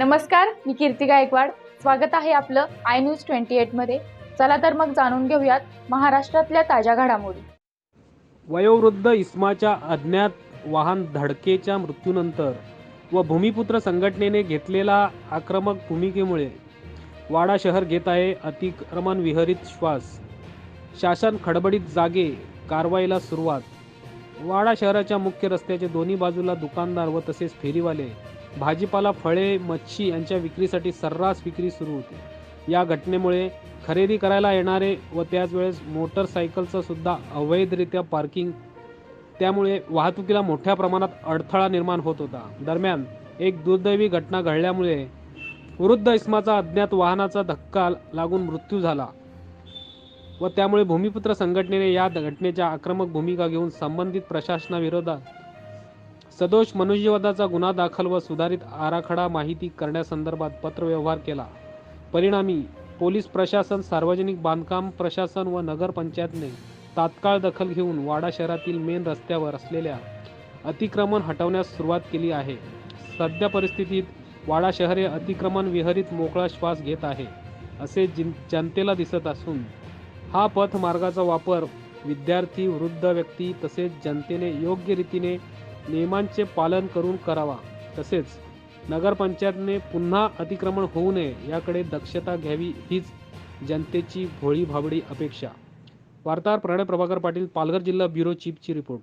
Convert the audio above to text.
नमस्कार, मी कीर्ती गायकवाड. स्वागत आहे आपलं आय न्यूज 28 मध्ये. चला तर मग जाणून घेऊयात महाराष्ट्रातल्या ताज्या घडामोडी. वयोवृद्ध इस्माच्या अज्ञात वाहन धडकेच्या मृत्यूनंतर व भूमिपुत्र संघटनेने घेतलेला आक्रमक भूमिकेमुळे वाडा शहर घेत आहे अतिक्रमण विहरित श्वास. शासन खडबडीत जागे, कारवाईला सुरुवात. वाडा शहराच्या मुख्य रस्त्याच्या दोन्ही बाजूला दुकानदार व तसेच फेरीवाले भाजीपाला, फळे, मच्छी यांच्या विक्रीसाठी सर्रास विक्री सुरू होती. या घटनेमुळे खरेदी करायला येणारे व त्याच वेळेस मोटरसायकलचं सुद्धा अवैधरित्या पार्किंग, त्यामुळे वाहतुकीला मोठ्या प्रमाणात अडथळा निर्माण होत होता. दरम्यान एक दुर्दैवी घटना घडल्यामुळे वृद्ध इस्माचा अज्ञात वाहनाचा धक्का लागून मृत्यू झाला व त्यामुळे भूमिपुत्र संघटनेने या घटनेच्या आक्रमक भूमिका घेऊन संबंधित प्रशासनाविरोधात सदोष मनुष्यवधाचा गुन्हा दाखल व सुधारित आराखडा माहिती करण्यासंदर्भात पत्रव्यवहार केला. परिणामी पोलीस प्रशासन, सार्वजनिक बांधकाम प्रशासन व नगरपंचायतने तात्काळ दखल घेऊन वाडा शहरातील मेन रस्त्यावर असलेल्या अतिक्रमण हटवण्यास सुरुवात केली आहे. सध्या परिस्थितीत वाडा शहर हे अतिक्रमण विहरित मोकळा श्वास घेत आहे असे जनतेला दिसत असून हा पथ मार्गाचा वापर विद्यार्थी, वृद्ध व्यक्ती तसेच जनतेने योग्य रीतीने नियमांचे पालन करून करावा. तसेच नगरपंचायतने पुन्हा अतिक्रमण होऊ नये याकडे दक्षता घ्यावी हीच जनतेची भोळी भाबडी अपेक्षा. वार्ताहर प्रणय प्रभाकर पाटील, पालघर जिल्हा ब्युरो चीफची रिपोर्ट.